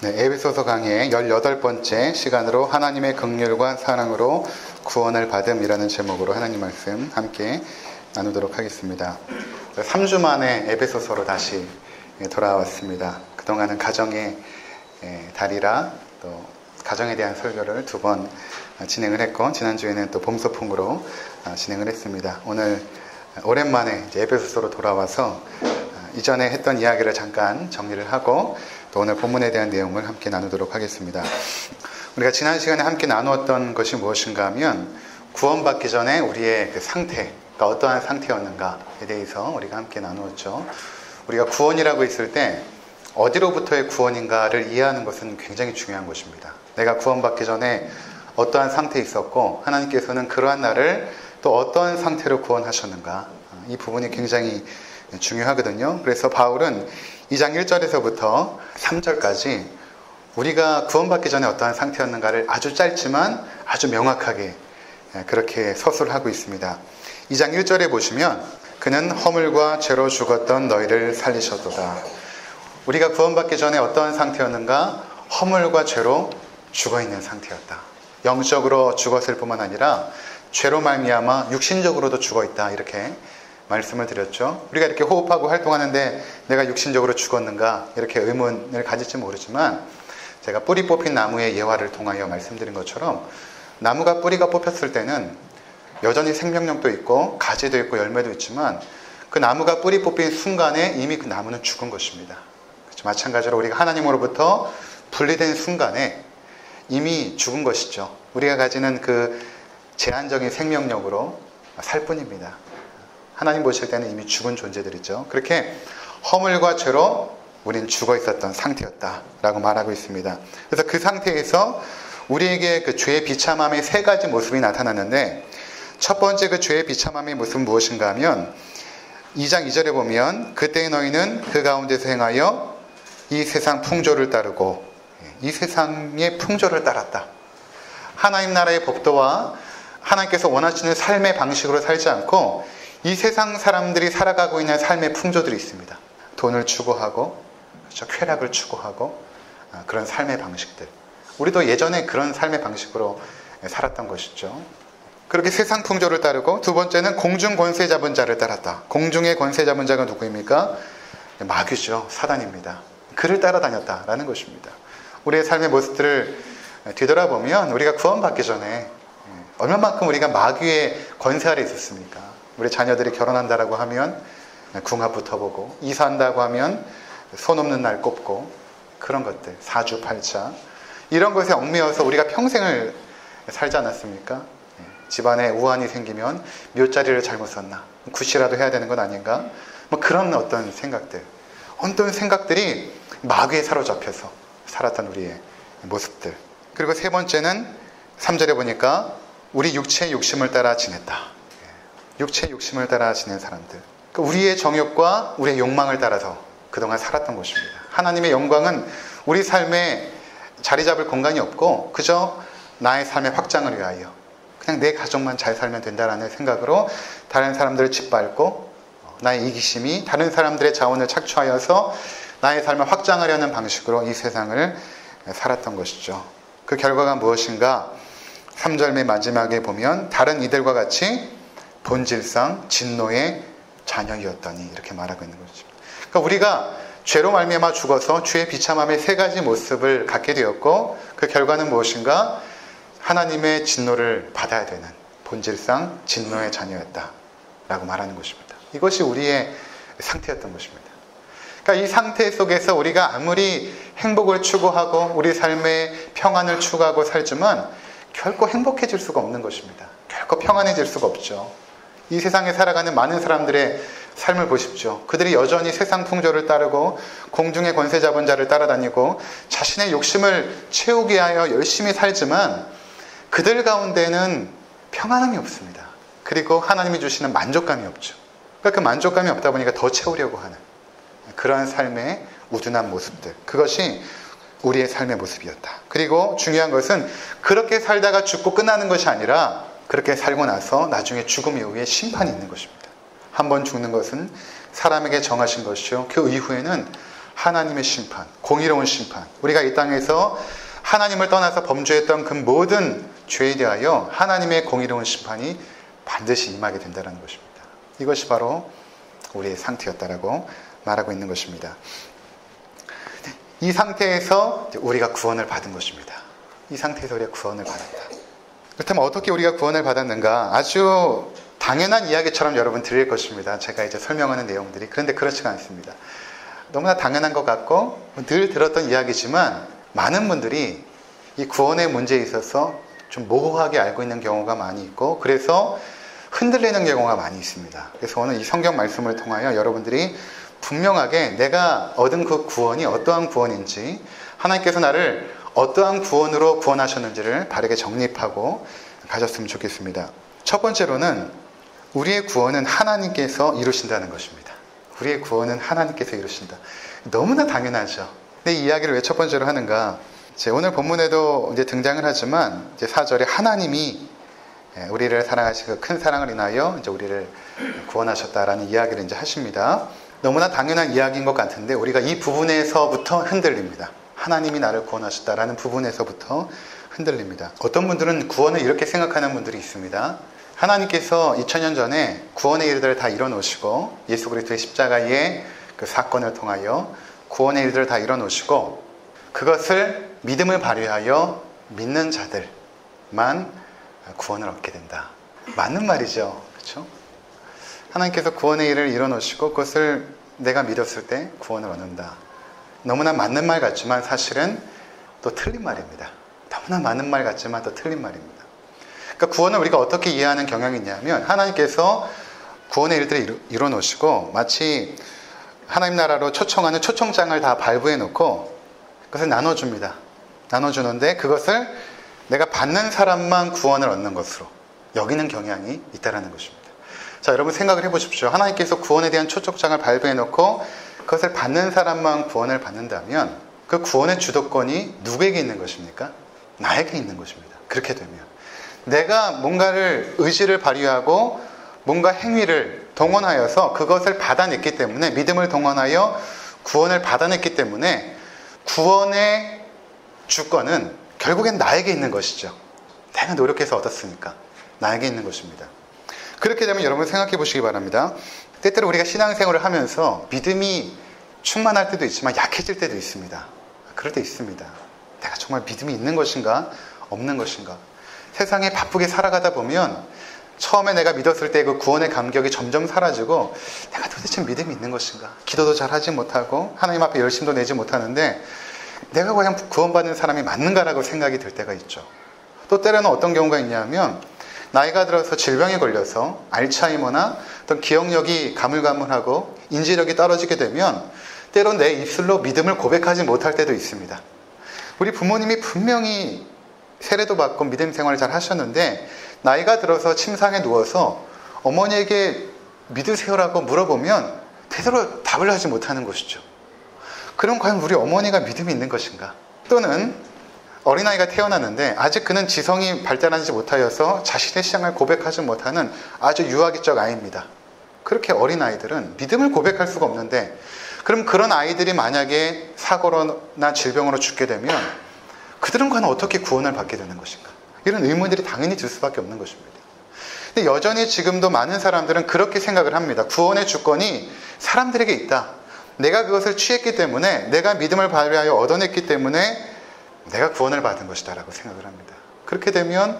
네, 에베소서 강의의 18번째 시간으로 하나님의 긍휼과 사랑으로 구원을 받음이라는 제목으로 하나님 말씀 함께 나누도록 하겠습니다. 3주 만에 에베소서로 다시 돌아왔습니다. 그동안은 가정의 달이라 또 가정에 대한 설교를 2번 진행을 했고, 지난주에는 또 봄소풍으로 진행을 했습니다. 오늘 오랜만에 에베소서로 돌아와서 이전에 했던 이야기를 잠깐 정리를 하고 또 오늘 본문에 대한 내용을 함께 나누도록 하겠습니다. 우리가 지난 시간에 함께 나누었던 것이 무엇인가 하면, 구원받기 전에 우리의 그 상태가 어떠한 상태였는가에 대해서 우리가 함께 나누었죠. 우리가 구원이라고 했을 때 어디로부터의 구원인가를 이해하는 것은 굉장히 중요한 것입니다. 내가 구원받기 전에 어떠한 상태에 있었고, 하나님께서는 그러한 나를 또 어떠한 상태로 구원하셨는가, 이 부분이 굉장히 중요하거든요. 그래서 바울은 2장 1절에서부터 3절까지 우리가 구원받기 전에 어떠한 상태였는가를 아주 짧지만 아주 명확하게 그렇게 서술하고 있습니다. 2장 1절에 보시면, 그는 허물과 죄로 죽었던 너희를 살리셨도다. 우리가 구원받기 전에 어떠한 상태였는가? 허물과 죄로 죽어있는 상태였다. 영적으로 죽었을 뿐만 아니라 죄로 말미암아 육신적으로도 죽어있다, 이렇게 말씀을 드렸죠. 우리가 이렇게 호흡하고 활동하는데 내가 육신적으로 죽었는가, 이렇게 의문을 가질지 모르지만, 제가 뿌리 뽑힌 나무의 예화를 통하여 말씀드린 것처럼 나무가 뿌리가 뽑혔을 때는 여전히 생명력도 있고 가지도 있고 열매도 있지만, 그 나무가 뿌리 뽑힌 순간에 이미 그 나무는 죽은 것입니다. 그렇죠? 마찬가지로 우리가 하나님으로부터 분리된 순간에 이미 죽은 것이죠. 우리가 가지는 그 제한적인 생명력으로 살 뿐입니다. 하나님 보실 때는 이미 죽은 존재들이죠. 그렇게 허물과 죄로 우린 죽어 있었던 상태였다라고 말하고 있습니다. 그래서 그 상태에서 우리에게 그 죄의 비참함의 3가지 모습이 나타났는데, 첫 번째 그 죄의 비참함의 모습은 무엇인가 하면 2장 2절에 보면, 그때 너희는 그 가운데서 행하여 이 세상 풍조를 따르고, 이 세상의 풍조를 따랐다. 하나님 나라의 법도와 하나님께서 원하시는 삶의 방식으로 살지 않고 이 세상 사람들이 살아가고 있는 삶의 풍조들이 있습니다. 돈을 추구하고, 그렇죠? 쾌락을 추구하고, 그런 삶의 방식들. 우리도 예전에 그런 삶의 방식으로 살았던 것이죠. 그렇게 세상 풍조를 따르고, 두 번째는 공중 권세 잡은 자를 따랐다. 공중의 권세 잡은 자가 누구입니까? 마귀죠. 사단입니다. 그를 따라다녔다라는 것입니다. 우리의 삶의 모습들을 뒤돌아보면 우리가 구원받기 전에 얼마만큼 우리가 마귀의 권세 아래 있었습니까? 우리 자녀들이 결혼한다라고 하면 궁합부터 보고, 이사한다고 하면 손 없는 날 꼽고, 그런 것들, 사주팔자, 이런 것에 얽매여서 우리가 평생을 살지 않았습니까? 집안에 우환이 생기면 묘자리를 잘못 썼나, 굿이라도 해야 되는 건 아닌가, 뭐 그런 어떤 생각들, 어떤 생각들이 마귀에 사로잡혀서 살았던 우리의 모습들. 그리고 세 번째는 3절에 보니까 우리 육체의 욕심을 따라 지냈다. 육체의 욕심을 따라 지낸 사람들, 우리의 정욕과 우리의 욕망을 따라서 그동안 살았던 것입니다. 하나님의 영광은 우리 삶에 자리 잡을 공간이 없고, 그저 나의 삶의 확장을 위하여 그냥 내 가족만 잘 살면 된다라는 생각으로 다른 사람들을 짓밟고, 나의 이기심이 다른 사람들의 자원을 착취하여서 나의 삶을 확장하려는 방식으로 이 세상을 살았던 것이죠. 그 결과가 무엇인가? 3절 맨 마지막에 보면, 다른 이들과 같이 본질상 진노의 자녀이었더니, 이렇게 말하고 있는 것입니다. 그러니까 우리가 죄로 말미암아 죽어서 죄의 비참함의 3가지 모습을 갖게 되었고, 그 결과는 무엇인가? 하나님의 진노를 받아야 되는 본질상 진노의 자녀였다라고 말하는 것입니다. 이것이 우리의 상태였던 것입니다. 그러니까 이 상태 속에서 우리가 아무리 행복을 추구하고 우리 삶의 평안을 추구하고 살지만 결코 행복해질 수가 없는 것입니다. 결코 평안해질 수가 없죠. 이 세상에 살아가는 많은 사람들의 삶을 보십시오. 그들이 여전히 세상 풍조를 따르고 공중의 권세 잡은 자를 따라다니고 자신의 욕심을 채우기 위하여 열심히 살지만 그들 가운데는 평안함이 없습니다. 그리고 하나님이 주시는 만족감이 없죠. 그러니까 그 만족감이 없다 보니까 더 채우려고 하는 그러한 삶의 우둔한 모습들, 그것이 우리의 삶의 모습이었다. 그리고 중요한 것은 그렇게 살다가 죽고 끝나는 것이 아니라, 그렇게 살고 나서 나중에 죽음 이후에 심판이 있는 것입니다. 한 번 죽는 것은 사람에게 정하신 것이요, 그 이후에는 하나님의 심판, 공의로운 심판. 우리가 이 땅에서 하나님을 떠나서 범죄했던 그 모든 죄에 대하여 하나님의 공의로운 심판이 반드시 임하게 된다는 것입니다. 이것이 바로 우리의 상태였다라고 말하고 있는 것입니다. 이 상태에서 우리가 구원을 받은 것입니다. 이 상태에서 우리가 구원을 받았다. 그렇다면 어떻게 우리가 구원을 받았는가? 아주 당연한 이야기처럼 여러분 들릴 것입니다. 제가 이제 설명하는 내용들이. 그런데 그렇지가 않습니다. 너무나 당연한 것 같고 늘 들었던 이야기지만 많은 분들이 이 구원의 문제에 있어서 좀 모호하게 알고 있는 경우가 많이 있고 그래서 흔들리는 경우가 많이 있습니다. 그래서 오늘 이 성경 말씀을 통하여 여러분들이 분명하게 내가 얻은 그 구원이 어떠한 구원인지 하나님께서 나를 어떠한 구원으로 구원하셨는지를 바르게 정립하고 가졌으면 좋겠습니다. 첫 번째로는 우리의 구원은 하나님께서 이루신다는 것입니다. 우리의 구원은 하나님께서 이루신다. 너무나 당연하죠. 근데 이 이야기를 왜 첫 번째로 하는가? 오늘 본문에도 이제 등장을 하지만 이제 4절에 하나님이 우리를 사랑하시고 큰 사랑을 인하여 이제 우리를 구원하셨다라는 이야기를 이제 하십니다. 너무나 당연한 이야기인 것 같은데 우리가 이 부분에서부터 흔들립니다. 하나님이 나를 구원하셨다라는 부분에서부터 흔들립니다. 어떤 분들은 구원을 이렇게 생각하는 분들이 있습니다. 하나님께서 2000년 전에 구원의 일들을 다 이뤄놓으시고 예수 그리스도의 십자가의 그 사건을 통하여 구원의 일들을 다 이뤄놓으시고 그것을 믿음을 발휘하여 믿는 자들만 구원을 얻게 된다. 맞는 말이죠. 그렇죠? 하나님께서 구원의 일을 이뤄놓으시고 그것을 내가 믿었을 때 구원을 얻는다. 너무나 맞는 말 같지만 사실은 또 틀린 말입니다. 너무나 맞는 말 같지만 또 틀린 말입니다. 그러니까 구원을 우리가 어떻게 이해하는 경향이 있냐면 하나님께서 구원의 일들을 이뤄놓으시고 마치 하나님 나라로 초청하는 초청장을 다 발부해 놓고 그것을 나눠줍니다. 나눠주는데 그것을 내가 받는 사람만 구원을 얻는 것으로 여기는 경향이 있다는 것입니다. 자, 여러분 생각을 해보십시오. 하나님께서 구원에 대한 초청장을 발부해 놓고 그것을 받는 사람만 구원을 받는다면 그 구원의 주도권이 누구에게 있는 것입니까? 나에게 있는 것입니다. 그렇게 되면 내가 뭔가를 의지를 발휘하고 뭔가 행위를 동원하여서 그것을 받아냈기 때문에 믿음을 동원하여 구원을 받아냈기 때문에 구원의 주권은 결국엔 나에게 있는 것이죠. 내가 노력해서 얻었으니까 나에게 있는 것입니다. 그렇게 되면 여러분 생각해 보시기 바랍니다. 때때로 우리가 신앙생활을 하면서 믿음이 충만할 때도 있지만 약해질 때도 있습니다. 그럴 때 있습니다. 내가 정말 믿음이 있는 것인가 없는 것인가. 세상에 바쁘게 살아가다 보면 처음에 내가 믿었을 때 그 구원의 감격이 점점 사라지고 내가 도대체 믿음이 있는 것인가. 기도도 잘 하지 못하고 하나님 앞에 열심도 내지 못하는데 내가 과연 구원받는 사람이 맞는가라고 생각이 들 때가 있죠. 또 때로는 어떤 경우가 있냐면 나이가 들어서 질병에 걸려서 알츠하이머나 어떤 기억력이 가물가물하고 인지력이 떨어지게 되면 때론 내 입술로 믿음을 고백하지 못할 때도 있습니다. 우리 부모님이 분명히 세례도 받고 믿음 생활을 잘 하셨는데 나이가 들어서 침상에 누워서 어머니에게 믿으세요라고 물어보면 되도록 답을 하지 못하는 것이죠. 그럼 과연 우리 어머니가 믿음이 있는 것인가? 또는 어린아이가 태어났는데 아직 그는 지성이 발달하지 못하여서 자신의 신앙을 고백하지 못하는 아주 유아기적 아이입니다. 그렇게 어린아이들은 믿음을 고백할 수가 없는데 그럼 그런 아이들이 만약에 사고로나 질병으로 죽게 되면 그들은 과연 어떻게 구원을 받게 되는 것인가? 이런 의문들이 당연히 들 수밖에 없는 것입니다. 근데 여전히 지금도 많은 사람들은 그렇게 생각을 합니다. 구원의 주권이 사람들에게 있다. 내가 그것을 취했기 때문에 내가 믿음을 발휘하여 얻어냈기 때문에 내가 구원을 받은 것이다 라고 생각을 합니다. 그렇게 되면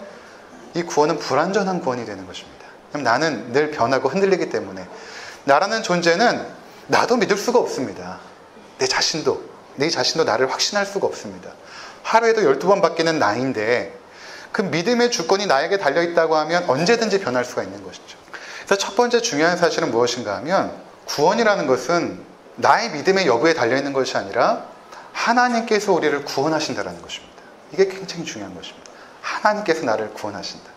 이 구원은 불완전한 구원이 되는 것입니다. 나는 늘 변하고 흔들리기 때문에 나라는 존재는 나도 믿을 수가 없습니다. 내 자신도 나를 확신할 수가 없습니다. 하루에도 12번 바뀌는 나인데 그 믿음의 주권이 나에게 달려있다고 하면 언제든지 변할 수가 있는 것이죠. 그래서 첫 번째 중요한 사실은 무엇인가 하면 구원이라는 것은 나의 믿음의 여부에 달려있는 것이 아니라 하나님께서 우리를 구원하신다는 것입니다. 이게 굉장히 중요한 것입니다. 하나님께서 나를 구원하신다.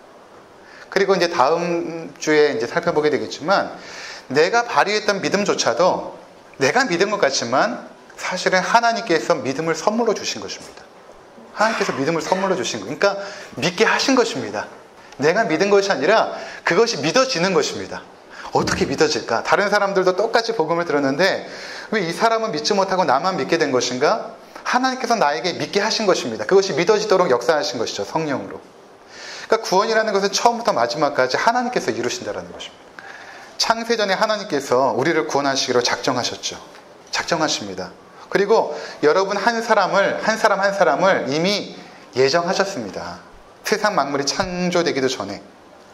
그리고 이제 다음 주에 이제 살펴보게 되겠지만 내가 발휘했던 믿음조차도 내가 믿은 것 같지만 사실은 하나님께서 믿음을 선물로 주신 것입니다. 하나님께서 믿음을 선물로 주신 거예요. 그러니까 믿게 하신 것입니다. 내가 믿은 것이 아니라 그것이 믿어지는 것입니다. 어떻게 믿어질까? 다른 사람들도 똑같이 복음을 들었는데 왜 이 사람은 믿지 못하고 나만 믿게 된 것인가? 하나님께서 나에게 믿게 하신 것입니다. 그것이 믿어지도록 역사하신 것이죠. 성령으로. 그러니까 구원이라는 것은 처음부터 마지막까지 하나님께서 이루신다는 것입니다. 창세전에 하나님께서 우리를 구원하시기로 작정하셨죠. 작정하십니다. 그리고 여러분 한 사람을 이미 예정하셨습니다. 세상 만물이 창조되기도 전에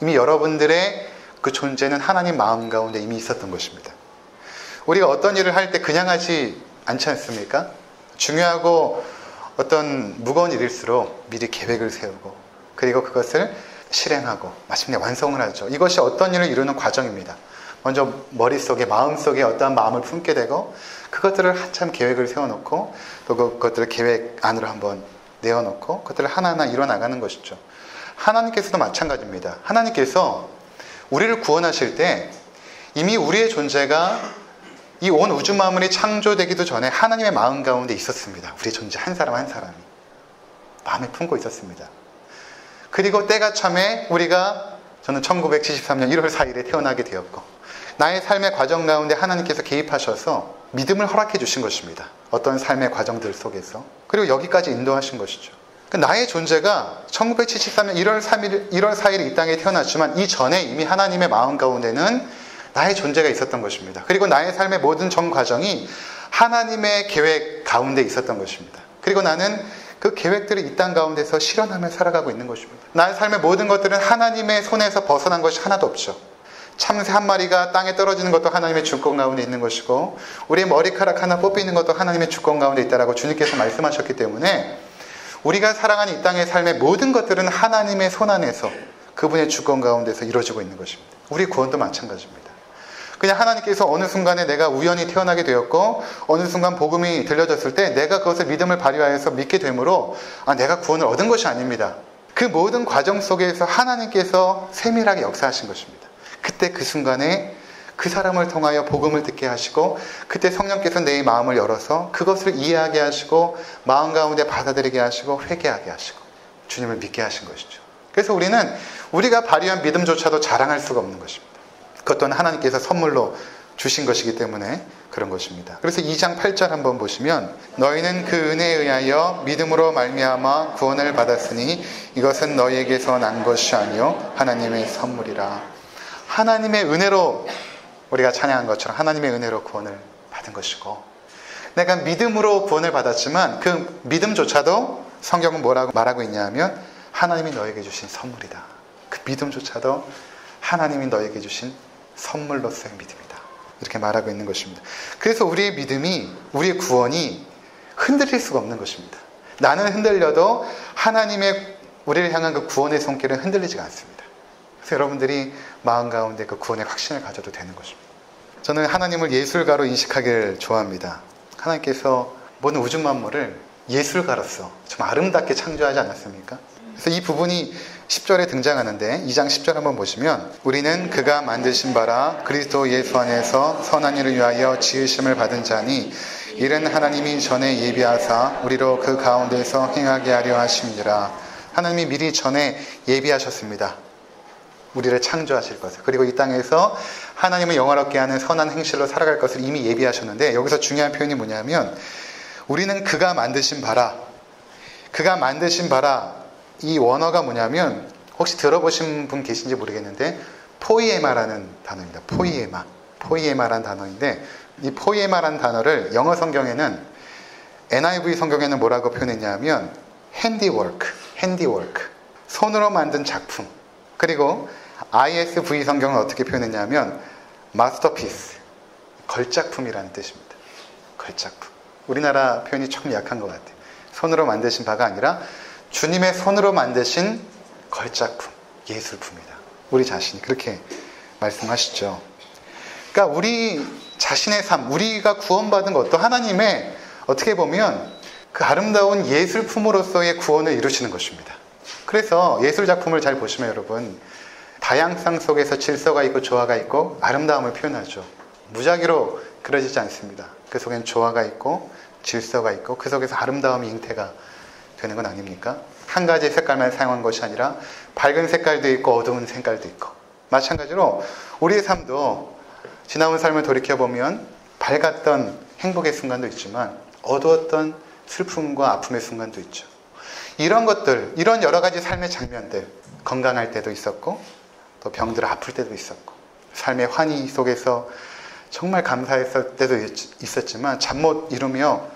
이미 여러분들의 그 존재는 하나님 마음 가운데 이미 있었던 것입니다. 우리가 어떤 일을 할 때 그냥 하지 않지 않습니까? 중요하고 어떤 무거운 일일수록 미리 계획을 세우고 그리고 그것을 실행하고 마침내 완성을 하죠. 이것이 어떤 일을 이루는 과정입니다. 먼저 머릿속에 마음속에 어떠한 마음을 품게 되고 그것들을 한참 계획을 세워놓고 또 그것들을 계획 안으로 한번 내어놓고 그것들을 하나하나 이뤄나가는 것이죠. 하나님께서도 마찬가지입니다. 하나님께서 우리를 구원하실 때 이미 우리의 존재가 이 온 우주 만물이 창조되기도 전에 하나님의 마음 가운데 있었습니다. 우리의 존재 한 사람 한 사람이 마음에 품고 있었습니다. 그리고 때가 참에 저는 1973년 1월 4일에 태어나게 되었고 나의 삶의 과정 가운데 하나님께서 개입하셔서 믿음을 허락해 주신 것입니다. 어떤 삶의 과정들 속에서. 그리고 여기까지 인도하신 것이죠. 나의 존재가 1973년 1월 4일에 이 땅에 태어났지만 이전에 이미 하나님의 마음 가운데는 나의 존재가 있었던 것입니다. 그리고 나의 삶의 모든 전 과정이 하나님의 계획 가운데 있었던 것입니다. 그리고 나는 그 계획들을 이 땅 가운데서 실현하며 살아가고 있는 것입니다. 나의 삶의 모든 것들은 하나님의 손에서 벗어난 것이 하나도 없죠. 참새 한 마리가 땅에 떨어지는 것도 하나님의 주권 가운데 있는 것이고 우리의 머리카락 하나 뽑히는 것도 하나님의 주권 가운데 있다라고 주님께서 말씀하셨기 때문에 우리가 살아가는 이 땅의 삶의 모든 것들은 하나님의 손 안에서 그분의 주권 가운데서 이루어지고 있는 것입니다. 우리 구원도 마찬가지입니다. 그냥 하나님께서 어느 순간에 내가 우연히 태어나게 되었고 어느 순간 복음이 들려졌을 때 내가 그것을 믿음을 발휘하여서 믿게 되므로 내가 구원을 얻은 것이 아닙니다. 그 모든 과정 속에서 하나님께서 세밀하게 역사하신 것입니다. 그때 그 순간에 그 사람을 통하여 복음을 듣게 하시고 그때 성령께서 내 마음을 열어서 그것을 이해하게 하시고 마음 가운데 받아들이게 하시고 회개하게 하시고 주님을 믿게 하신 것이죠. 그래서 우리가 발휘한 믿음조차도 자랑할 수가 없는 것입니다. 그것 또한 하나님께서 선물로 주신 것이기 때문에 그런 것입니다. 그래서 2장 8절 한번 보시면 너희는 그 은혜에 의하여 믿음으로 말미암아 구원을 받았으니 이것은 너희에게서 난 것이 아니요 하나님의 선물이라. 하나님의 은혜로 우리가 찬양한 것처럼 하나님의 은혜로 구원을 받은 것이고 내가 믿음으로 구원을 받았지만 그 믿음조차도 성경은 뭐라고 말하고 있냐 하면 하나님이 너에게 주신 선물이다. 그 믿음조차도 하나님이 너에게 주신 선물로서의 믿음이다. 이렇게 말하고 있는 것입니다. 그래서 우리의 믿음이 우리의 구원이 흔들릴 수가 없는 것입니다. 나는 흔들려도 하나님의 우리를 향한 그 구원의 손길은 흔들리지가 않습니다. 그래서 여러분들이 마음 가운데 그 구원의 확신을 가져도 되는 것입니다. 저는 하나님을 예술가로 인식하기를 좋아합니다. 하나님께서 모든 우주 만물을 예술가로서 좀 아름답게 창조하지 않았습니까? 그래서 이 부분이 10절에 등장하는데 2장 10절 한번 보시면 우리는 그가 만드신 바라 그리스도 예수 안에서 선한 일을 위하여 지으심을 받은 자니 이는 하나님이 전에 예비하사 우리로 그 가운데서 행하게 하려 하심이니라. 하나님이 미리 전에 예비하셨습니다. 우리를 창조하실 것을. 그리고 이 땅에서 하나님을 영화롭게 하는 선한 행실로 살아갈 것을 이미 예비하셨는데 여기서 중요한 표현이 뭐냐면 우리는 그가 만드신 바라. 그가 만드신 바라. 이 원어가 뭐냐면 혹시 들어보신 분 계신지 모르겠는데 포이에마라는 단어입니다. 포이에마라는 단어인데 이 포이에마라는 단어를 영어 성경에는 NIV 성경에는 뭐라고 표현했냐면 핸디워크, 손으로 만든 작품. 그리고 ISV 성경은 어떻게 표현했냐면 마스터피스, 걸작품이라는 뜻입니다. 걸작품. 우리나라 표현이 조금 약한 것 같아요. 손으로 만드신 바가 아니라 주님의 손으로 만드신 걸작품, 예술품이다. 우리 자신이 그렇게 말씀하시죠. 그러니까 우리 자신의 삶, 우리가 구원받은 것도 하나님의 어떻게 보면 그 아름다운 예술품으로서의 구원을 이루시는 것입니다. 그래서 예술작품을 잘 보시면 여러분 다양성 속에서 질서가 있고 조화가 있고 아름다움을 표현하죠. 무작위로 그려지지 않습니다. 그 속에는 조화가 있고 질서가 있고 그 속에서 아름다움이 잉태가 되는 건 아닙니까? 한 가지 색깔만 사용한 것이 아니라 밝은 색깔도 있고 어두운 색깔도 있고 마찬가지로 우리의 삶도 지나온 삶을 돌이켜보면 밝았던 행복의 순간도 있지만 어두웠던 슬픔과 아픔의 순간도 있죠. 이런 것들, 이런 여러 가지 삶의 장면들, 건강할 때도 있었고 또 병들어 아플 때도 있었고 삶의 환희 속에서 정말 감사했을 때도 있었지만 잠 못 이루며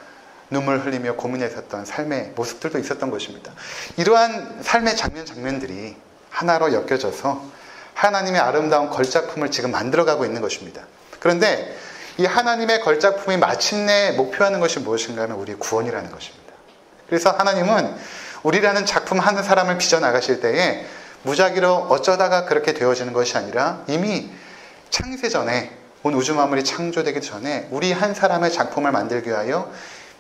눈물 흘리며 고민했었던 삶의 모습들도 있었던 것입니다. 이러한 삶의 장면들이 하나로 엮여져서 하나님의 아름다운 걸작품을 지금 만들어가고 있는 것입니다. 그런데 이 하나님의 걸작품이 마침내 목표하는 것이 무엇인가 하면 우리의 구원이라는 것입니다. 그래서 하나님은 우리라는 작품 한 사람을 빚어나가실 때에 무작위로 어쩌다가 그렇게 되어지는 것이 아니라 이미 창세 전에, 온 우주 만물이 창조되기 전에 우리 한 사람의 작품을 만들기 위하여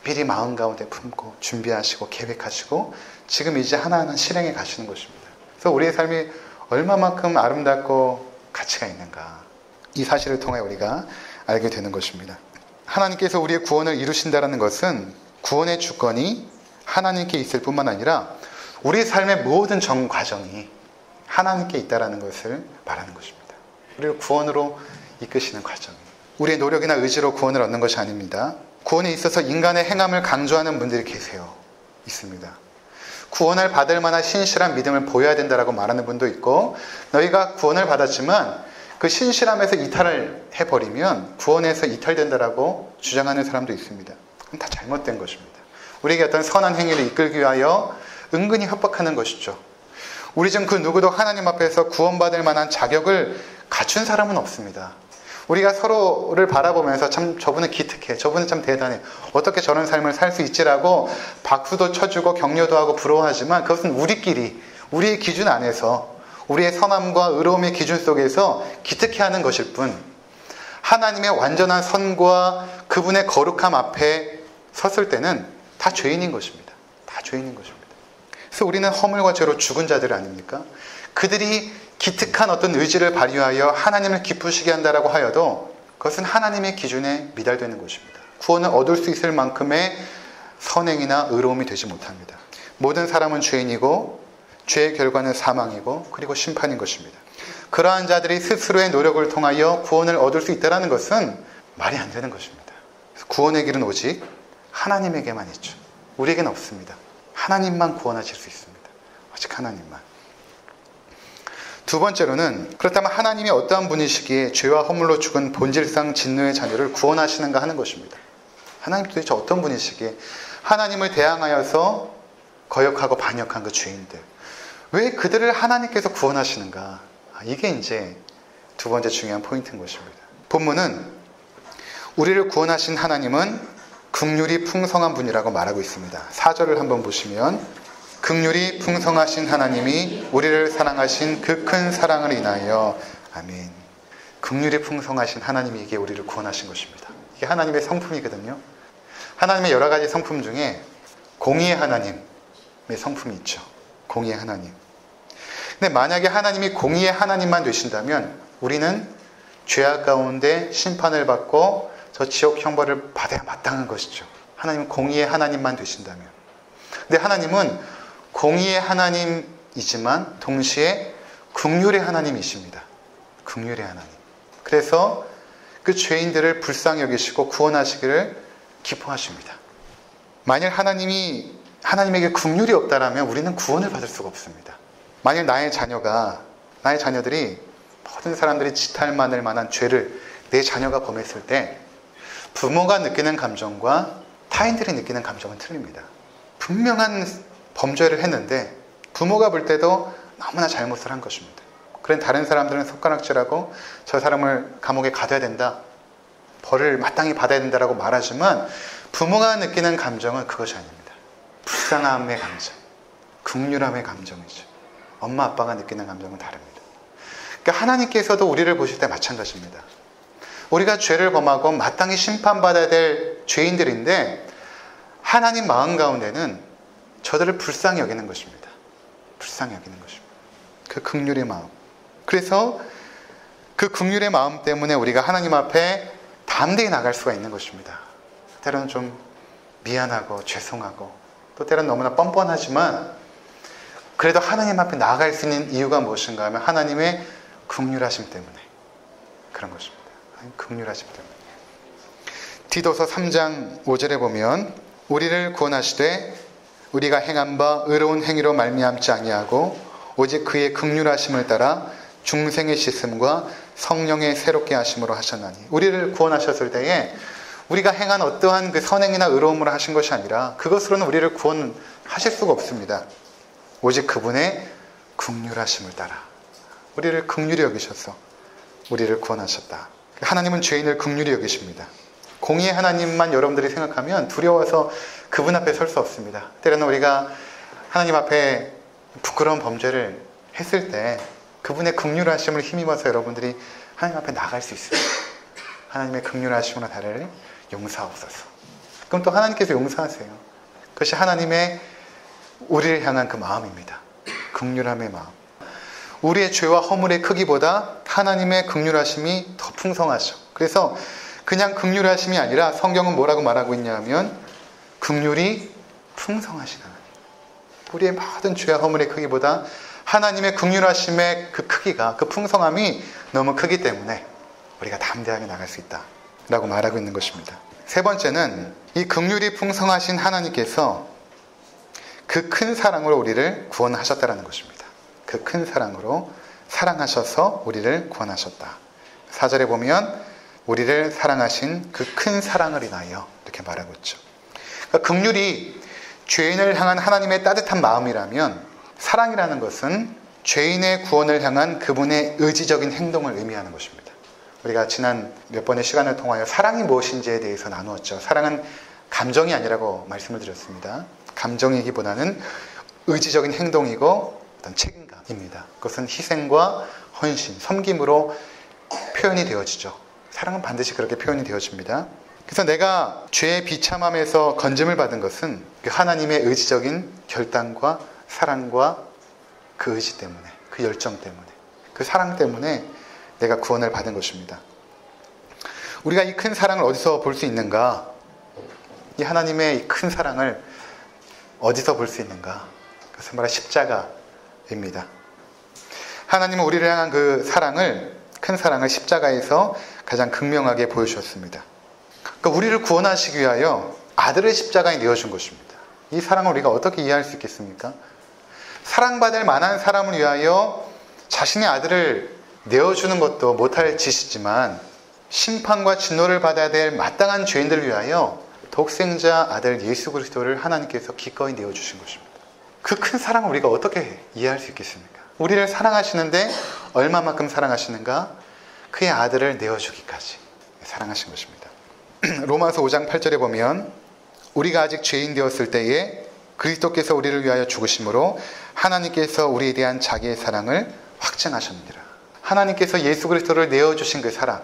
미리 마음 가운데 품고 준비하시고 계획하시고 지금 이제 하나하나 실행해 가시는 것입니다. 그래서 우리의 삶이 얼마만큼 아름답고 가치가 있는가, 이 사실을 통해 우리가 알게 되는 것입니다. 하나님께서 우리의 구원을 이루신다는 것은 구원의 주권이 하나님께 있을 뿐만 아니라 우리 삶의 모든 전 과정이 하나님께 있다는 것을 말하는 것입니다. 우리를 구원으로 이끄시는 과정, 우리의 노력이나 의지로 구원을 얻는 것이 아닙니다. 구원에 있어서 인간의 행함을 강조하는 분들이 계세요. 있습니다. 구원을 받을 만한 신실한 믿음을 보여야 된다라고 말하는 분도 있고, 너희가 구원을 받았지만 그 신실함에서 이탈을 해버리면 구원에서 이탈된다라고 주장하는 사람도 있습니다. 그건 다 잘못된 것입니다. 우리에게 어떤 선한 행위를 이끌기 위하여 은근히 협박하는 것이죠. 우리 중 그 누구도 하나님 앞에서 구원받을 만한 자격을 갖춘 사람은 없습니다. 우리가 서로를 바라보면서 참 저분은 기특해, 저분은 참 대단해, 어떻게 저런 삶을 살 수 있지라고 박수도 쳐주고 격려도 하고 부러워하지만 그것은 우리끼리, 우리의 기준 안에서, 우리의 선함과 의로움의 기준 속에서 기특해하는 것일 뿐, 하나님의 완전한 선과 그분의 거룩함 앞에 섰을 때는 다 죄인인 것입니다. 다 죄인인 것입니다. 그래서 우리는 허물과 죄로 죽은 자들 아닙니까? 그들이 기특한 어떤 의지를 발휘하여 하나님을 기쁘시게 한다라고 하여도 그것은 하나님의 기준에 미달되는 것입니다. 구원을 얻을 수 있을 만큼의 선행이나 의로움이 되지 못합니다. 모든 사람은 죄인이고 죄의 결과는 사망이고 그리고 심판인 것입니다. 그러한 자들이 스스로의 노력을 통하여 구원을 얻을 수 있다는 것은 말이 안 되는 것입니다. 구원의 길은 오직 하나님에게만 있죠. 우리에게는 없습니다. 하나님만 구원하실 수 있습니다. 오직 하나님만. 두 번째로는, 그렇다면 하나님이 어떠한 분이시기에 죄와 허물로 죽은 본질상 진노의 자녀를 구원하시는가 하는 것입니다. 하나님 도대체 어떤 분이시기에 하나님을 대항하여서 거역하고 반역한 그 죄인들, 왜 그들을 하나님께서 구원하시는가? 이게 이제 두 번째 중요한 포인트인 것입니다. 본문은 우리를 구원하신 하나님은 긍휼이 풍성한 분이라고 말하고 있습니다. 4절을 한번 보시면, 긍휼이 풍성하신 하나님이 우리를 사랑하신 그 큰 사랑을 인하여, 아멘. 긍휼이 풍성하신 하나님이 이게 우리를 구원하신 것입니다. 이게 하나님의 성품이거든요. 하나님의 여러 가지 성품 중에 공의의 하나님의 성품이 있죠. 공의의 하나님. 근데 만약에 하나님이 공의의 하나님만 되신다면 우리는 죄악 가운데 심판을 받고 저 지옥 형벌을 받아야 마땅한 것이죠. 하나님은 공의의 하나님만 되신다면. 근데 하나님은 공의의 하나님이지만 동시에 긍휼의 하나님이십니다. 긍휼의 하나님. 그래서 그 죄인들을 불쌍히 여기시고 구원하시기를 기뻐하십니다. 만일 하나님에게 긍휼이 없다라면 우리는 구원을 받을 수가 없습니다. 만일 나의 자녀들이 모든 사람들이 지탈만할 만한 죄를 내 자녀가 범했을 때 부모가 느끼는 감정과 타인들이 느끼는 감정은 틀립니다. 분명한 범죄를 했는데 부모가 볼 때도 너무나 잘못을 한 것입니다. 그런 다른 사람들은 손가락질하고 저 사람을 감옥에 가둬야 된다, 벌을 마땅히 받아야 된다라고 말하지만 부모가 느끼는 감정은 그것이 아닙니다. 불쌍함의 감정, 긍휼함의 감정이죠. 엄마 아빠가 느끼는 감정은 다릅니다. 그러니까 하나님께서도 우리를 보실 때 마찬가지입니다. 우리가 죄를 범하고 마땅히 심판받아야 될 죄인들인데 하나님 마음 가운데는 저들을 불쌍히 여기는 것입니다. 불쌍히 여기는 것입니다. 그 긍휼의 마음. 그래서 그 긍휼의 마음 때문에 우리가 하나님 앞에 담대히 나갈 수가 있는 것입니다. 때로는 좀 미안하고 죄송하고 또 때로는 너무나 뻔뻔하지만 그래도 하나님 앞에 나아갈 수 있는 이유가 무엇인가 하면 하나님의 긍휼하심 때문에 그런 것입니다. 긍휼하심 때문에. 디도서 3장 5절에 보면 우리를 구원하시되 우리가 행한 바 의로운 행위로 말미암지 아니하고 오직 그의 긍휼하심을 따라 중생의 씻음과 성령의 새롭게 하심으로 하셨나니. 우리를 구원하셨을 때에 우리가 행한 어떠한 그 선행이나 의로움으로 하신 것이 아니라 그것으로는 우리를 구원하실 수가 없습니다. 오직 그분의 긍휼하심을 따라 우리를 긍휼히 여기셔서 우리를 구원하셨다. 하나님은 죄인을 긍휼히 여기십니다. 공의의 하나님만 여러분들이 생각하면 두려워서 그분 앞에 설 수 없습니다. 때로는 우리가 하나님 앞에 부끄러운 범죄를 했을 때 그분의 긍휼하심을 힘입어서 여러분들이 하나님 앞에 나갈 수 있어요. 하나님의 긍휼하심으로 나를 용서하옵소서. 그럼 또 하나님께서 용서하세요. 그것이 하나님의 우리를 향한 그 마음입니다. 긍휼함의 마음. 우리의 죄와 허물의 크기보다 하나님의 긍휼하심이 더 풍성하죠. 그래서 그냥 긍휼하심이 아니라 성경은 뭐라고 말하고 있냐면 긍휼이 풍성하신 하나님. 우리의 모든 죄와 허물의 크기보다 하나님의 긍휼하심의 그 크기가, 그 풍성함이 너무 크기 때문에 우리가 담대하게 나갈 수 있다라고 말하고 있는 것입니다. 세 번째는 이 긍휼이 풍성하신 하나님께서 그 큰 사랑으로 우리를 구원하셨다라는 것입니다. 그 큰 사랑으로 사랑하셔서 우리를 구원하셨다. 4절에 보면 우리를 사랑하신 그 큰 사랑을 인하여 이렇게 말하고 있죠. 그러니까 긍휼이 죄인을 향한 하나님의 따뜻한 마음이라면 사랑이라는 것은 죄인의 구원을 향한 그분의 의지적인 행동을 의미하는 것입니다. 우리가 지난 몇 번의 시간을 통하여 사랑이 무엇인지에 대해서 나누었죠. 사랑은 감정이 아니라고 말씀을 드렸습니다. 감정이기보다는 의지적인 행동이고 어떤 책임감입니다. 그것은 희생과 헌신, 섬김으로 표현이 되어지죠. 사랑은 반드시 그렇게 표현이 되어집니다. 그래서 내가 죄의 비참함에서 건짐을 받은 것은 그 하나님의 의지적인 결단과 사랑과 그 의지 때문에, 그 열정 때문에, 그 사랑 때문에 내가 구원을 받은 것입니다. 우리가 이 큰 사랑을 어디서 볼 수 있는가? 이 하나님의 이 큰 사랑을 어디서 볼 수 있는가? 그것은 바로 십자가입니다. 하나님은 우리를 향한 그 사랑을, 큰 사랑을 십자가에서 가장 극명하게 보여주셨습니다. 그러니까 우리를 구원하시기 위하여 아들을 십자가에 내어준 것입니다. 이 사랑을 우리가 어떻게 이해할 수 있겠습니까? 사랑받을 만한 사람을 위하여 자신의 아들을 내어주는 것도 못할 짓이지만 심판과 진노를 받아야 될 마땅한 죄인들을 위하여 독생자 아들 예수 그리스도를 하나님께서 기꺼이 내어주신 것입니다. 그 큰 사랑을 우리가 어떻게 이해할 수 있겠습니까? 우리를 사랑하시는데 얼마만큼 사랑하시는가? 그의 아들을 내어주기까지 사랑하신 것입니다. 로마서 5장 8절에 보면 우리가 아직 죄인 되었을 때에 그리스도께서 우리를 위하여 죽으심으로 하나님께서 우리에 대한 자기의 사랑을 확증하셨느니라. 하나님께서 예수 그리스도를 내어주신 그 사랑,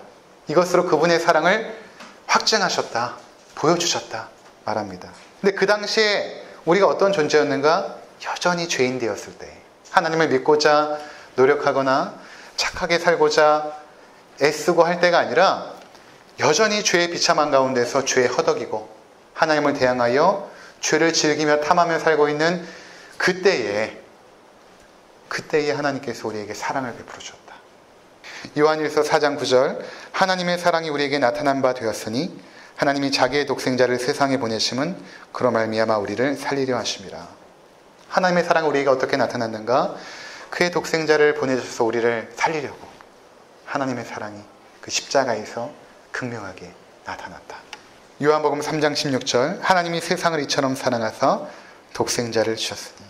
이것으로 그분의 사랑을 확증하셨다, 보여주셨다 말합니다. 근데 그 당시에 우리가 어떤 존재였는가? 여전히 죄인 되었을 때 하나님을 믿고자 노력하거나 착하게 살고자 애쓰고 할 때가 아니라 여전히 죄의 비참한 가운데서 죄에 허덕이고 하나님을 대항하여 죄를 즐기며 탐하며 살고 있는 그때에 하나님께서 우리에게 사랑을 베풀어 주셨다. 요한일서 4장 9절 하나님의 사랑이 우리에게 나타난 바 되었으니 하나님이 자기의 독생자를 세상에 보내심은 그로 말미암아 우리를 살리려 하심이라. 하나님의 사랑이 우리에게 어떻게 나타났는가? 그의 독생자를 보내주셔서 우리를 살리려고 하나님의 사랑이 그 십자가에서 극명하게 나타났다. 요한복음 3장 16절 하나님이 세상을 이처럼 사랑하사 독생자를 주셨으니.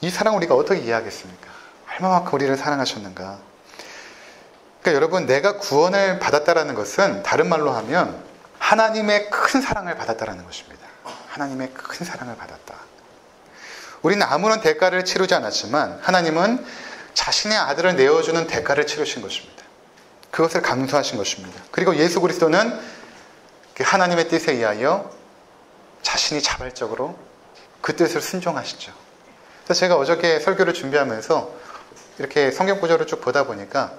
이 사랑을 우리가 어떻게 이해하겠습니까? 얼마만큼 우리를 사랑하셨는가? 그러니까 여러분, 내가 구원을 받았다라는 것은 다른 말로 하면 하나님의 큰 사랑을 받았다라는 것입니다. 하나님의 큰 사랑을 받았다. 우리는 아무런 대가를 치르지 않았지만 하나님은 자신의 아들을 내어주는 대가를 치르신 것입니다. 그것을 감수하신 것입니다. 그리고 예수 그리스도는 하나님의 뜻에 의하여 자신이 자발적으로 그 뜻을 순종하시죠. 그래서 제가 어저께 설교를 준비하면서 이렇게 성경 구절을 쭉 보다 보니까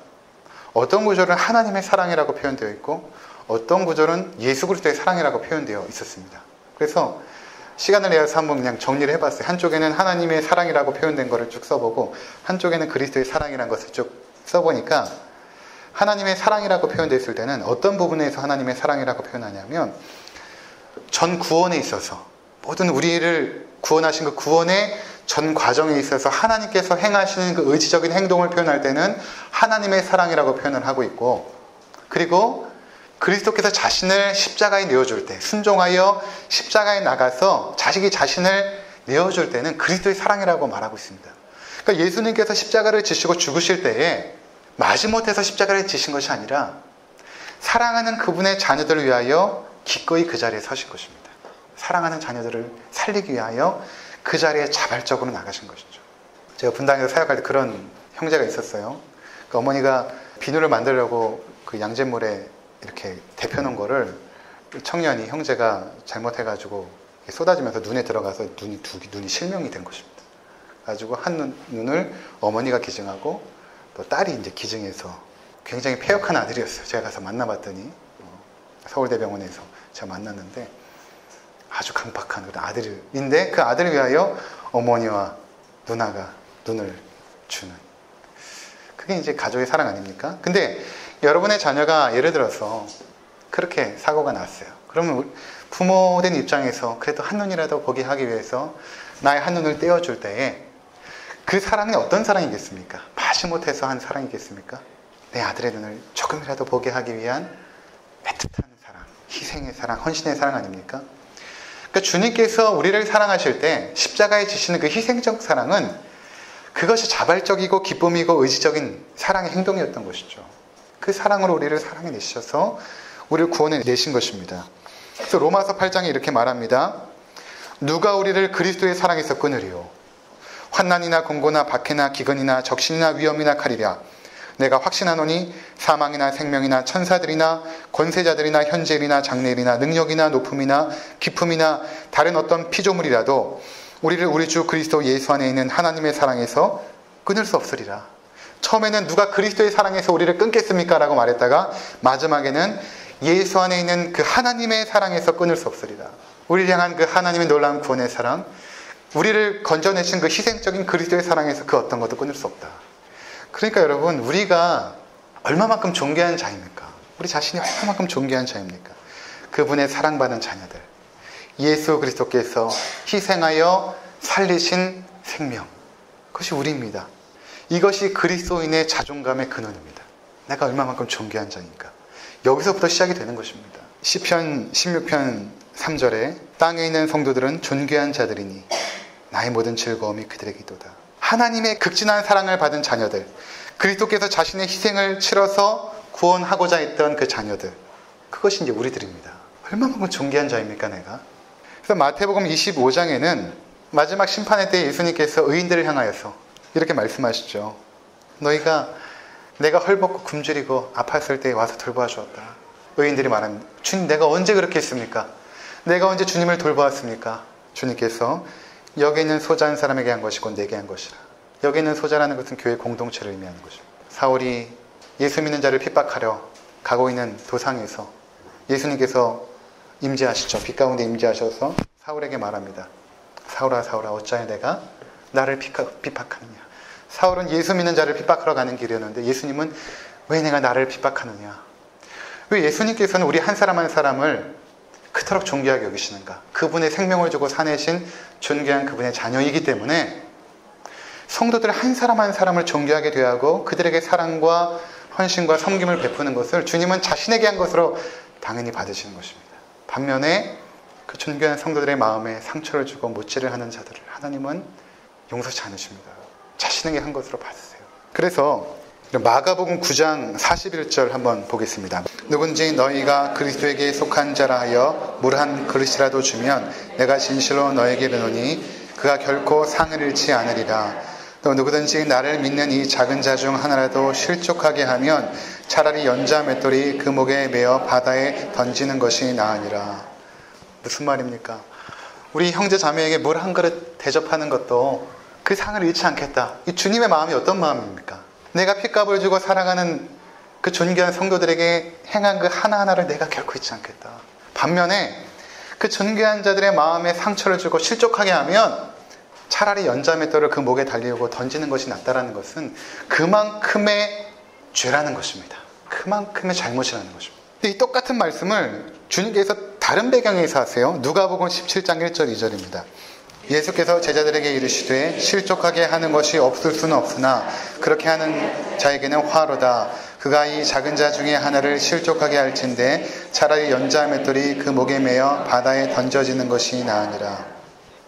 어떤 구절은 하나님의 사랑이라고 표현되어 있고 어떤 구절은 예수 그리스도의 사랑이라고 표현되어 있었습니다. 그래서 시간을 내어서 한번 그냥 정리를 해봤어요. 한쪽에는 하나님의 사랑이라고 표현된 거를 쭉 써보고 한쪽에는 그리스도의 사랑이라는 것을 쭉 써보니까 하나님의 사랑이라고 표현됐을 때는 어떤 부분에서 하나님의 사랑이라고 표현하냐면 전 구원에 있어서 모든 우리를 구원하신 그 구원의 전 과정에 있어서 하나님께서 행하시는 그 의지적인 행동을 표현할 때는 하나님의 사랑이라고 표현을 하고 있고, 그리고 그리스도께서 자신을 십자가에 내어줄 때, 순종하여 십자가에 나가서 자식이 자신을 내어줄 때는 그리스도의 사랑이라고 말하고 있습니다. 그러니까 예수님께서 십자가를 지시고 죽으실 때에 마지못해서 십자가를 지신 것이 아니라 사랑하는 그분의 자녀들을 위하여 기꺼이 그 자리에 서신 것입니다. 사랑하는 자녀들을 살리기 위하여 그 자리에 자발적으로 나가신 것이죠. 제가 분당에서 사역할 때 그런 형제가 있었어요. 그 어머니가 비누를 만들려고 그 양잿물에 이렇게 데펴놓은 거를 청년이 형제가 잘못해가지고 쏟아지면서 눈에 들어가서 눈이 실명이 된 것입니다. 가지고 한 눈을 어머니가 기증하고 또 딸이 이제 기증해서 굉장히 폐역한 아들이었어요. 제가 가서 만나봤더니 서울대병원에서 제가 만났는데 아주 강팍한 그런 아들인데 그 아들을 위하여 어머니와 누나가 눈을 주는, 그게 이제 가족의 사랑 아닙니까? 근데 여러분의 자녀가 예를 들어서 그렇게 사고가 났어요. 그러면 부모된 입장에서 그래도 한눈이라도 보게 하기 위해서 나의 한눈을 떼어줄 때에 그 사랑이 어떤 사랑이겠습니까? 마지못해서 한 사랑이겠습니까? 내 아들의 눈을 조금이라도 보게 하기 위한 애틋한 사랑, 희생의 사랑, 헌신의 사랑 아닙니까? 그러니까 주님께서 우리를 사랑하실 때 십자가에 지시는 그 희생적 사랑은 그것이 자발적이고 기쁨이고 의지적인 사랑의 행동이었던 것이죠. 그 사랑으로 우리를 사랑해 내셔서 우리를 구원해 내신 것입니다. 그래서 로마서 8장에 이렇게 말합니다. 누가 우리를 그리스도의 사랑에서 끊으리요? 환난이나 공고나 박해나 기근이나 적신이나 위험이나 칼이랴. 내가 확신하노니 사망이나 생명이나 천사들이나 권세자들이나 현재일이나 장래일이나 능력이나 높음이나 기품이나 다른 어떤 피조물이라도 우리를 우리 주 그리스도 예수 안에 있는 하나님의 사랑에서 끊을 수 없으리라. 처음에는 누가 그리스도의 사랑에서 우리를 끊겠습니까? 라고 말했다가 마지막에는 예수 안에 있는 그 하나님의 사랑에서 끊을 수 없으리라. 우리를 향한 그 하나님의 놀라운 구원의 사랑, 우리를 건져내신 그 희생적인 그리스도의 사랑에서 그 어떤 것도 끊을 수 없다. 그러니까 여러분, 우리가 얼마만큼 존귀한 자입니까? 우리 자신이 얼마만큼 존귀한 자입니까? 그분의 사랑받는 자녀들, 예수 그리스도께서 희생하여 살리신 생명, 그것이 우리입니다. 이것이 그리스도인의 자존감의 근원입니다. 내가 얼마만큼 존귀한 자인가? 여기서부터 시작이 되는 것입니다. 시편 16편 3절에 땅에 있는 성도들은 존귀한 자들이니 나의 모든 즐거움이 그들에게도다. 하나님의 극진한 사랑을 받은 자녀들, 그리스도께서 자신의 희생을 치러서 구원하고자 했던 그 자녀들, 그것이 이제 우리들입니다. 얼마만큼 존귀한 자입니까, 내가? 그래서 마태복음 25장에는 마지막 심판의 때 예수님께서 의인들을 향하여서 이렇게 말씀하시죠. 너희가 내가 헐벗고 굶주리고 아팠을 때 와서 돌보아 주었다. 의인들이 말합니다. 주님, 내가 언제 그렇게 했습니까? 내가 언제 주님을 돌보았습니까? 주님께서 여기 있는 소자한 사람에게 한 것이고 내게 한 것이라. 여기 있는 소자라는 것은 교회 공동체를 의미하는 것입니다. 사울이 예수 믿는 자를 핍박하려 가고 있는 도상에서 예수님께서 임재하시죠. 빛 가운데 임재하셔서 사울에게 말합니다. 사울아 사울아 어찌하여 내가 나를 핍박하느냐. 사울은 예수 믿는 자를 핍박하러 가는 길이었는데 예수님은 왜 내가 나를 핍박하느냐. 왜 예수님께서는 우리 한 사람 한 사람을 그토록 존귀하게 여기시는가. 그분의 생명을 주고 사내신 존귀한 그분의 자녀이기 때문에 성도들 한 사람 한 사람을 존귀하게 대하고 그들에게 사랑과 헌신과 섬김을 베푸는 것을 주님은 자신에게 한 것으로 당연히 받으시는 것입니다. 반면에 그 존귀한 성도들의 마음에 상처를 주고 못질을 하는 자들을 하나님은 용서치 않으십니다. 자신에게 한 것으로 받으세요. 그래서 마가복음 9장 41절 한번 보겠습니다. 누군지 너희가 그리스도에게 속한 자라 하여 물 한 그릇이라도 주면 내가 진실로 너에게 이르노니 그가 결코 상을 잃지 않으리라. 또 누구든지 나를 믿는 이 작은 자 중 하나라도 실족하게 하면 차라리 연자 맷돌이 그 목에 매어 바다에 던지는 것이 나으니라. 무슨 말입니까? 우리 형제 자매에게 물 한 그릇 대접하는 것도 그 상을 잃지 않겠다. 이 주님의 마음이 어떤 마음입니까? 내가 핏값을 주고 살아가는 그 존귀한 성도들에게 행한 그 하나하나를 내가 결코 잊지 않겠다. 반면에 그 존귀한 자들의 마음에 상처를 주고 실족하게 하면 차라리 연자맷돌을 그 목에 달리고 던지는 것이 낫다라는 것은 그만큼의 죄라는 것입니다. 그만큼의 잘못이라는 것입니다. 근데 이 똑같은 말씀을 주님께서 다른 배경에서 하세요. 누가복음 17장 1절 2절입니다. 예수께서 제자들에게 이르시되 실족하게 하는 것이 없을 수는 없으나 그렇게 하는 자에게는 화로다. 그가 이 작은 자 중에 하나를 실족하게 할진대 차라리 연자 맷돌이 그 목에 매어 바다에 던져지는 것이 나으니라.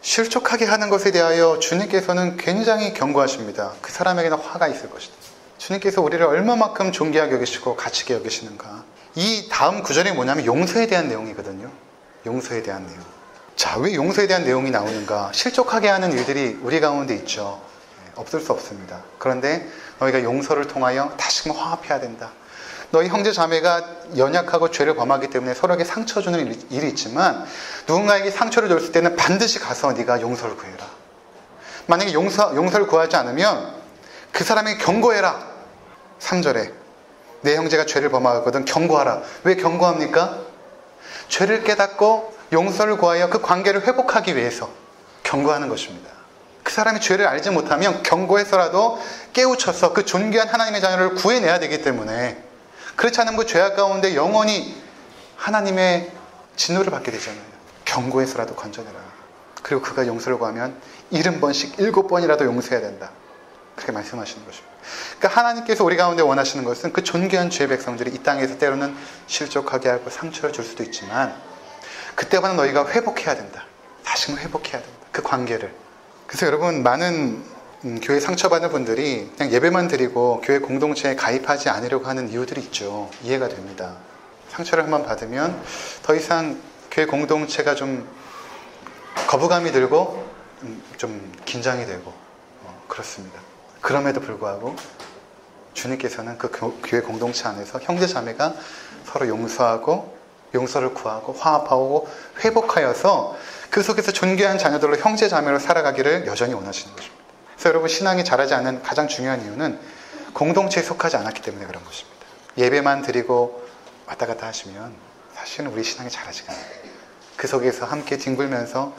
실족하게 하는 것에 대하여 주님께서는 굉장히 경고하십니다. 그 사람에게는 화가 있을 것이다. 주님께서 우리를 얼마만큼 존귀하게 여기시고 가치게 여기시는가. 이 다음 구절이 뭐냐면 용서에 대한 내용이거든요. 용서에 대한 내용. 자, 왜 용서에 대한 내용이 나오는가? 실족하게 하는 일들이 우리 가운데 있죠. 없을 수 없습니다. 그런데 너희가 용서를 통하여 다시금 화합해야 된다. 너희 형제 자매가 연약하고 죄를 범하기 때문에 서로에게 상처 주는 일이 있지만 누군가에게 상처를 줬을 때는 반드시 가서 네가 용서를 구해라. 만약에 용서를 구하지 않으면 그 사람에게 경고해라. 3절에 내 형제가 죄를 범하거든 경고하라. 왜 경고합니까? 죄를 깨닫고 용서를 구하여 그 관계를 회복하기 위해서 경고하는 것입니다. 그 사람이 죄를 알지 못하면 경고해서라도 깨우쳐서 그 존귀한 하나님의 자녀를 구해내야 되기 때문에 그렇지 않으면 그 죄악 가운데 영원히 하나님의 진노를 받게 되잖아요. 경고해서라도 건져내라. 그리고 그가 용서를 구하면 70번씩 7번이라도 용서해야 된다. 그렇게 말씀하시는 것입니다. 그러니까 하나님께서 우리 가운데 원하시는 것은 그 존귀한 죄의 백성들이 이 땅에서 때로는 실족하게 하고 상처를 줄 수도 있지만 그때마다 너희가 회복해야 된다. 다시금 회복해야 된다. 그 관계를. 그래서 여러분 많은 교회 상처받는 분들이 그냥 예배만 드리고 교회 공동체에 가입하지 않으려고 하는 이유들이 있죠. 이해가 됩니다. 상처를 한번 받으면 더 이상 교회 공동체가 좀 거부감이 들고 좀 긴장이 되고 그렇습니다. 그럼에도 불구하고 주님께서는 그 교회 공동체 안에서 형제 자매가 서로 용서하고 용서를 구하고 화합하고 회복하여서 그 속에서 존귀한 자녀들로 형제 자매로 살아가기를 여전히 원하시는 것입니다. 그래서 여러분 신앙이 자라지 않는 가장 중요한 이유는 공동체에 속하지 않았기 때문에 그런 것입니다. 예배만 드리고 왔다 갔다 하시면 사실은 우리 신앙이 자라지가 않아요. 그 속에서 함께 뒹굴면서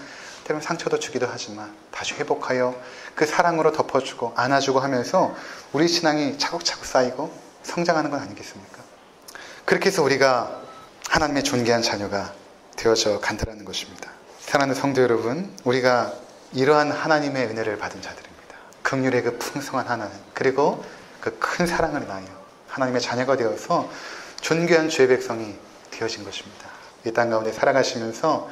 때로는 상처도 주기도 하지만 다시 회복하여 그 사랑으로 덮어주고 안아주고 하면서 우리 신앙이 차곡차곡 쌓이고 성장하는 건 아니겠습니까? 그렇게 해서 우리가 하나님의 존귀한 자녀가 되어져 간다라는 것입니다. 사랑하는 성도 여러분, 우리가 이러한 하나님의 은혜를 받은 자들입니다. 긍휼의 그 풍성한 하나님, 그리고 그 큰 사랑을 인하여 하나님의 자녀가 되어서 존귀한 주의 백성이 되어진 것입니다. 이 땅 가운데 살아가시면서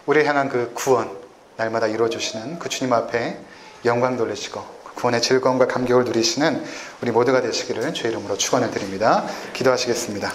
우리를 향한 그 구원, 날마다 이루어주시는 그 주님 앞에 영광 돌리시고 구원의 즐거움과 감격을 누리시는 우리 모두가 되시기를 주의 이름으로 축원을 드립니다. 기도하시겠습니다.